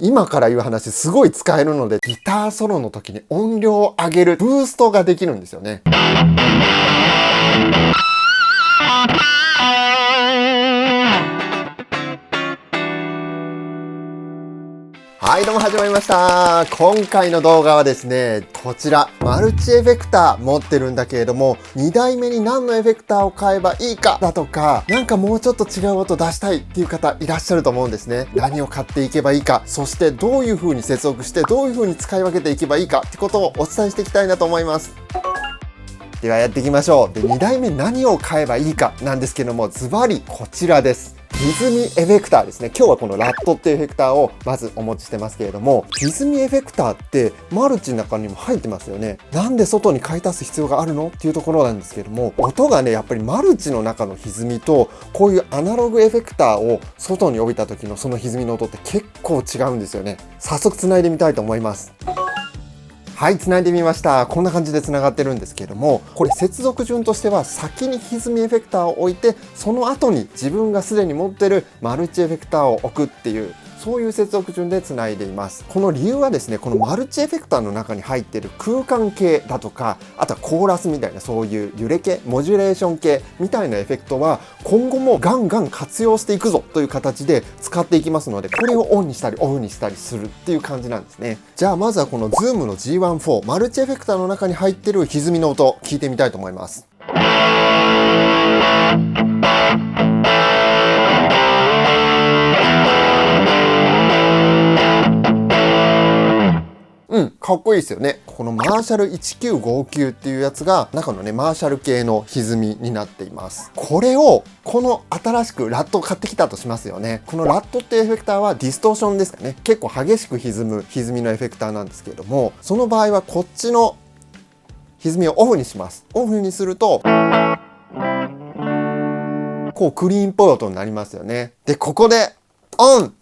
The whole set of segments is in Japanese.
今から言う話すごい使えるので、ギターソロの時に音量を上げるブーストができるんですよね。はいどうも始まりました。今回の動画はですね、こちらマルチエフェクター持ってるんだけれども、2台目に何のエフェクターを買えばいいかだとか、なんかもうちょっと違う音出したいっていう方いらっしゃると思うんですね。何を買っていけばいいか、そしてどういう風に接続してどういう風に使い分けていけばいいかってことをお伝えしていきたいなと思います。ではやっていきましょう。で、2台目何を買えばいいかなんですけども、ズバリこちらです。歪みエフェクターですね。今日はこのラットっていうエフェクターをまずお持ちしてますけれども、歪みエフェクターってマルチの中にも入ってますよね。なんで外に買い足す必要があるのっていうところなんですけども、音がねやっぱりマルチの中の歪みとこういうアナログエフェクターを外に置いた時のその歪みの音って結構違うんですよね。早速つないでみたいと思います。はい、つないでみました。こんな感じでつながってるんですけれども、これ接続順としては先に歪みエフェクターを置いて、その後に自分がすでに持ってるマルチエフェクターを置くっていう、そういう接続順でつないでいます。この理由はですね、このマルチエフェクターの中に入っている空間系だとか、あとはコーラスみたいなそういう揺れ系、モジュレーション系みたいなエフェクトは今後もガンガン活用していくぞという形で使っていきますので、これをオンにしたりオフにしたりするっていう感じなんですね。じゃあまずはこの Zoom の G1-4 マルチエフェクターの中に入っている歪みの音聞いてみたいと思います。かっこいいですよね。このマーシャル1959っていうやつが中のねマーシャル系の歪みになっています。これをこの新しくラットを買ってきたとしますよね。このラットっていうエフェクターはディストーションですかね。結構激しく歪む歪みのエフェクターなんですけれども、その場合はこっちの歪みをオフにします。オフにするとこうクリーンっぽい音になりますよね。でここでオン。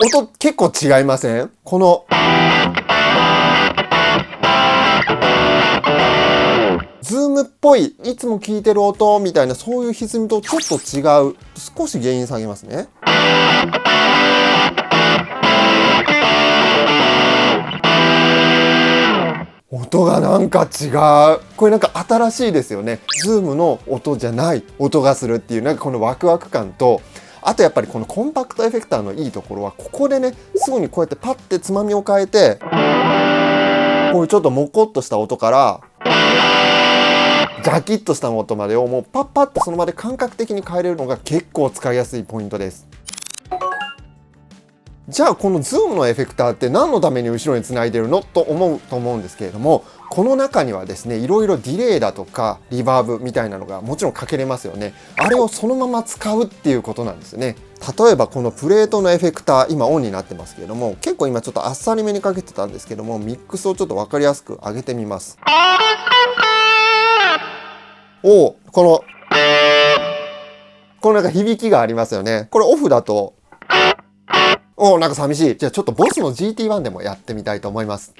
音結構違いません？このズームっぽいいつも聞いてる音みたいなそういう歪みとちょっと違う。少し原因下げますね。音がなんか違う。これなんか新しいですよね。ズームの音じゃない音がするっていうなんかこのワクワク感と、あとやっぱりこのコンパクトエフェクターのいいところはここでねすぐにこうやってパッてつまみを変えて、こういうちょっとモコっとした音からジャキッとした音までをもうパッパッとその場で感覚的に変えれるのが結構使いやすいポイントです。じゃあこの Zoom のエフェクターって何のために後ろにつないでるのと思うんですけれども、この中にはですねいろいろディレイだとかリバーブみたいなのがもちろんかけれますよね。あれをそのまま使うっていうことなんですよね。例えばこのプレートのエフェクター今オンになってますけれども、結構今ちょっとあっさりめにかけてたんですけども、ミックスをちょっと分かりやすく上げてみます。このなんか響きがありますよね。これオフだとなんか寂しい。じゃあちょっとボスの GT1 でもやってみたいと思います。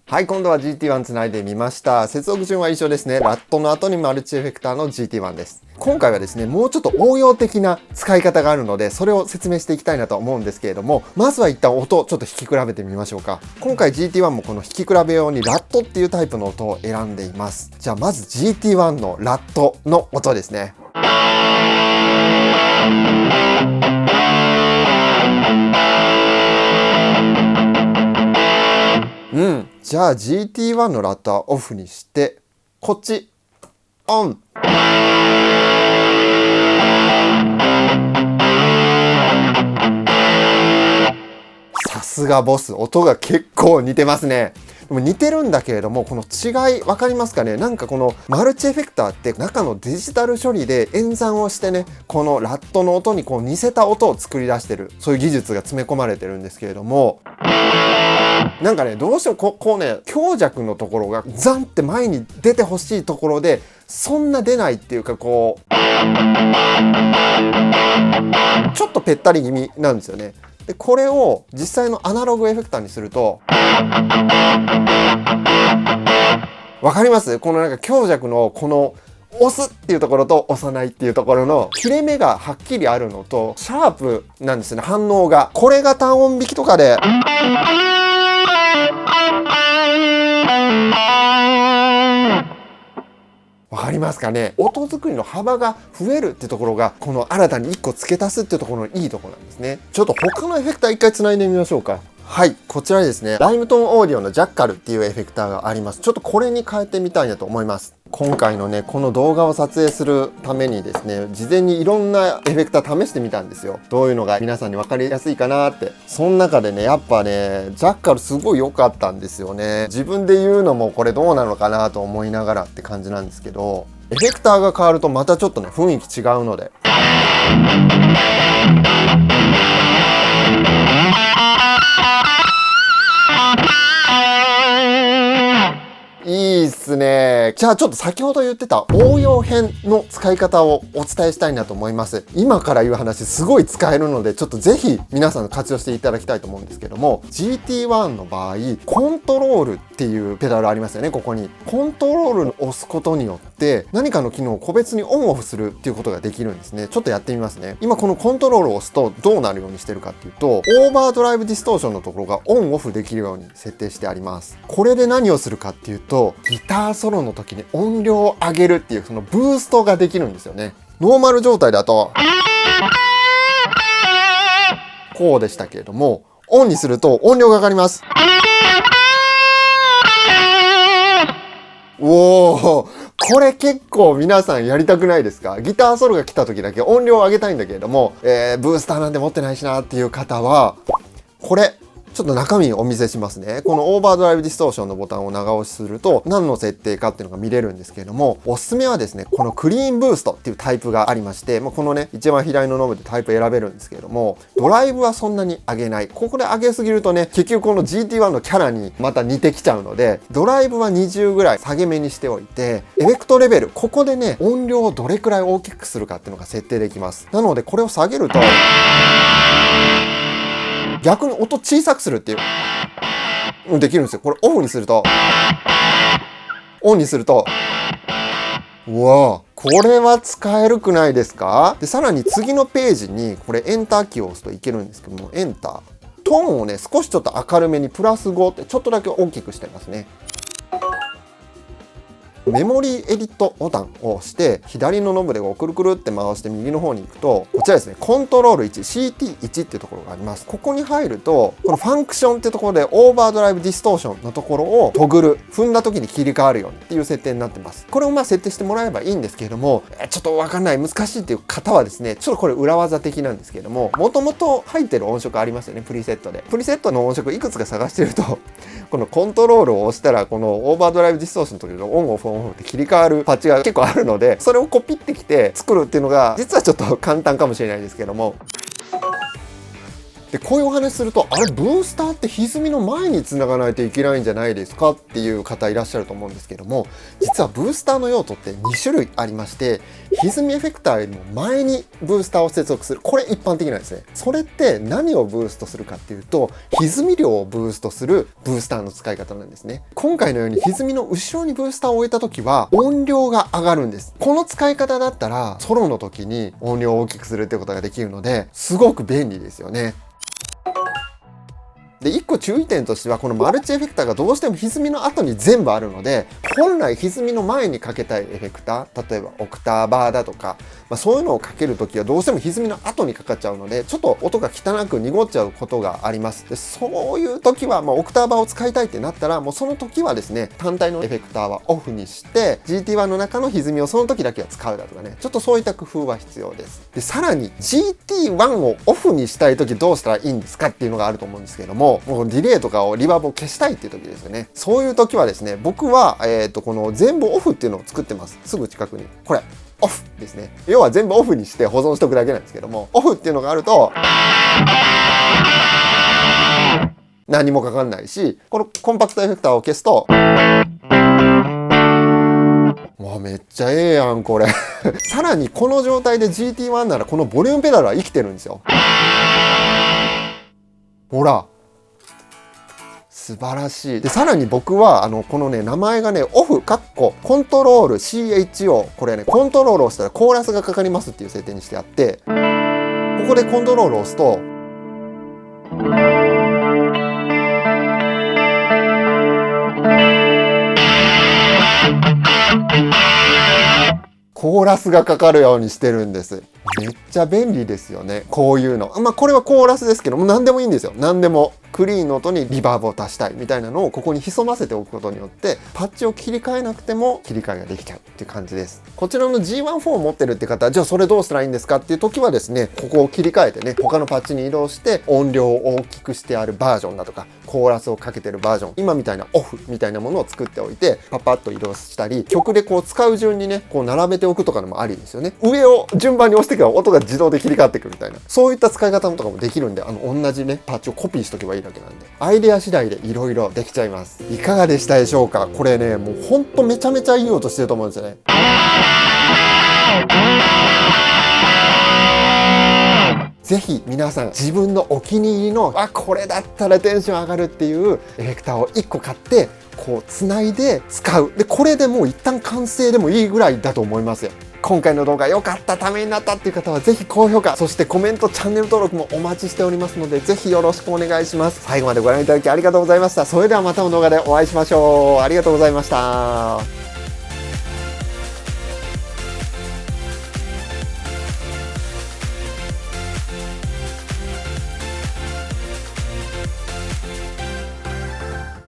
はい、今度は GT1 つないでみました。接続順は一緒ですね。ラットの後にマルチエフェクターの GT1 です。今回はですね、もうちょっと応用的な使い方があるので、それを説明していきたいなと思うんですけれども、まずは一旦音をちょっと弾き比べてみましょうか。今回 GT1 もこの弾き比べ用にラットっていうタイプの音を選んでいます。じゃあまず GT1 のラットの音ですね。じゃあ GT1 のラットはオフにして、こっちオン。さすがボス、音が結構似てますね。でも似てるんだけれども、この違い分かりますかね。なんかこのマルチエフェクターって中のデジタル処理で演算をしてね、このラットの音にこう似せた音を作り出してる、そういう技術が詰め込まれてるんですけれども、なんかねどうしてもこうね強弱のところがザンって前に出てほしいところでそんな出ないっていうか、こうちょっとぺったり気味なんですよね。でこれを実際のアナログエフェクターにするとわかります？このなんか強弱のこの押すっていうところと押さないっていうところの切れ目がはっきりあるのとシャープなんですね、反応が。これが単音弾きとかでわかりますかね。音作りの幅が増えるっていうところがこの新たに1個付け足すっていうところのいいところなんですね。ちょっと他のエフェクター一回つないでみましょうか。はい、こちらにですね、ライムトーンオーディオのジャッカルっていうエフェクターがあります。ちょっとこれに変えてみたいなと思います。今回のね、この動画を撮影するためにですね、事前にいろんなエフェクター試してみたんですよ。どういうのが皆さんに分かりやすいかなって。その中でね、やっぱね、ジャッカルすごい良かったんですよね。自分で言うのもこれどうなのかなと思いながらって感じなんですけど、エフェクターが変わるとまたちょっとね、雰囲気違うので。いいっすね。じゃあちょっと先ほど言ってた応用編の使い方をお伝えしたいなと思います。今から言う話すごい使えるので、ちょっとぜひ皆さん活用していただきたいと思うんですけども、 GT1 の場合コントロールっていうペダルありますよね。ここにコントロールを押すことによって何かの機能を個別にオンオフするっていうことができるんですね。ちょっとやってみますね。今このコントロールを押すとどうなるようにしてるかっていうと、オーバードライブディストーションのところがオンオフできるように設定してあります。これで何をするかっていうと、ギターソロの時に音量を上げるっていうそのブーストができるんですよね。ノーマル状態だとこうでしたけれども、オンにすると音量が上がります。おお、これ結構皆さんやりたくないですか？ギターソロが来た時だけ音量を上げたいんだけれども、ブースターなんて持ってないしなっていう方は、これちょっと中身お見せしますね。このオーバードライブディストーションのボタンを長押しすると何の設定かっていうのが見れるんですけれども、おすすめはですね、このクリーンブーストっていうタイプがありまして、このね、一番左のノブでタイプ選べるんですけれども、ドライブはそんなに上げない。ここで上げすぎるとね、結局この GT1 のキャラにまた似てきちゃうので、ドライブは20ぐらい下げ目にしておいて、エフェクトレベル、ここでね、音量をどれくらい大きくするかっていうのが設定できます。なのでこれを下げると逆に音小さくするっていうできるんですよ。これオフにすると、オンにすると、うわ、これは使えるくないですか？でさらに次のページにこれエンターキーを押すといけるんですけども、エンター、トーンをね少しちょっと明るめにプラス5ってちょっとだけ大きくしてますね。メモリーエディットボタンを押して左のノブでくるくるって回して右の方に行くと、こちらですね、コントロール 1CT1 っていうところがあります。ここに入るとこのファンクションっていうところでオーバードライブディストーションのところをトグル、踏んだ時に切り替わるようにっていう設定になってます。これを設定してもらえばいいんですけれども、ちょっとわかんない、難しいっていう方はですね、ちょっとこれ裏技的なんですけれども、もともと入ってる音色ありますよね、プリセットで。プリセットの音色いくつか探してるとこのコントロールを押したらこのオーバードライブディストーションの時のオンオフオンオフって切り替わるパッチが結構あるので、それをコピってきて作るっていうのが実はちょっと簡単かもしれないですけども、でこういうお話すると、あれブースターって歪みの前につながないといけないんじゃないですかっていう方いらっしゃると思うんですけども、実はブースターの用途って2種類ありまして、歪みエフェクターよりも前にブースターを接続する、これ一般的なんですね。それって何をブーストするかっていうと、歪み量をブーストするブースターの使い方なんですね。今回のように歪みの後ろにブースターを置いた時は音量が上がるんです。この使い方だったらソロの時に音量を大きくするっていうことができるので、すごく便利ですよね。で1個注意点としては、このマルチエフェクターがどうしても歪みの後に全部あるので、本来歪みの前にかけたいエフェクター、例えばオクターバーだとか、そういうのをかけるときはどうしても歪みの後にかかっちゃうので、ちょっと音が汚く濁っちゃうことがあります。でそういう時は、オクターバーを使いたいってなったら、もうその時はですね、単体のエフェクターはオフにして GT1 の中の歪みをその時だけは使うだとかね、ちょっとそういった工夫は必要です。でさらに GT1 をオフにしたい時どうしたらいいんですかっていうのがあると思うんですけども、もうディレイとかをリバーブを消したいっていう時ですよね。そういう時はですね、僕は、この全部オフっていうのを作ってます。すぐ近くにこれオフですね。要は全部オフにして保存しておくだけなんですけども、オフっていうのがあると何もかかんないし、このコンパクトエフェクターを消すと、わあめっちゃええやんこれさらにこの状態で GT1 ならこのボリュームペダルは生きてるんですよ。ほら素晴らしい。で、さらに僕は、このね、名前がね、オフ、コントロール、CHO。これね、コントロールをしたらコーラスがかかりますっていう設定にしてあって、ここでコントロールを押すと、コーラスがかかるようにしてるんです。めっちゃ便利ですよね。こういうの。まあこれはコーラスですけども、何でもいいんですよ。何でも。クリーンの音にリバーブを足したいみたいなのをここに潜ませておくことによって、パッチを切り替えなくても切り替えができちゃうっていう感じです。こちらの G1-4 を持ってるって方は、じゃあそれどうしたらいいんですかっていう時はですね、ここを切り替えてね、他のパッチに移動して音量を大きくしてあるバージョンだとか、コーラスをかけてるバージョン、今みたいなオフみたいなものを作っておいて、パパッと移動したり、曲でこう使う順にね、こう並べておくとかのもありですよね。上を順番に押していけば音が自動で切り替わってくるみたいな、そういった使い方とかもできるんで、同じね、パッチをコピーしとけばいいだけなんで、アイデア次第でいろいろできちゃいます。いかがでしたでしょうか。これね、もうほんとめちゃめちゃいい音してると思うんですよね。ぜひ皆さん自分のお気に入りのこれだったらテンション上がるっていうエフェクターを1個買ってこうつないで使う。でこれでもう一旦完成でもいいぐらいだと思いますよ。今回の動画良かった、ためになったっていう方はぜひ高評価、そしてコメント、チャンネル登録もお待ちしておりますので、ぜひよろしくお願いします。最後までご覧いただきありがとうございました。それではまたの動画でお会いしましょう。ありがとうございました。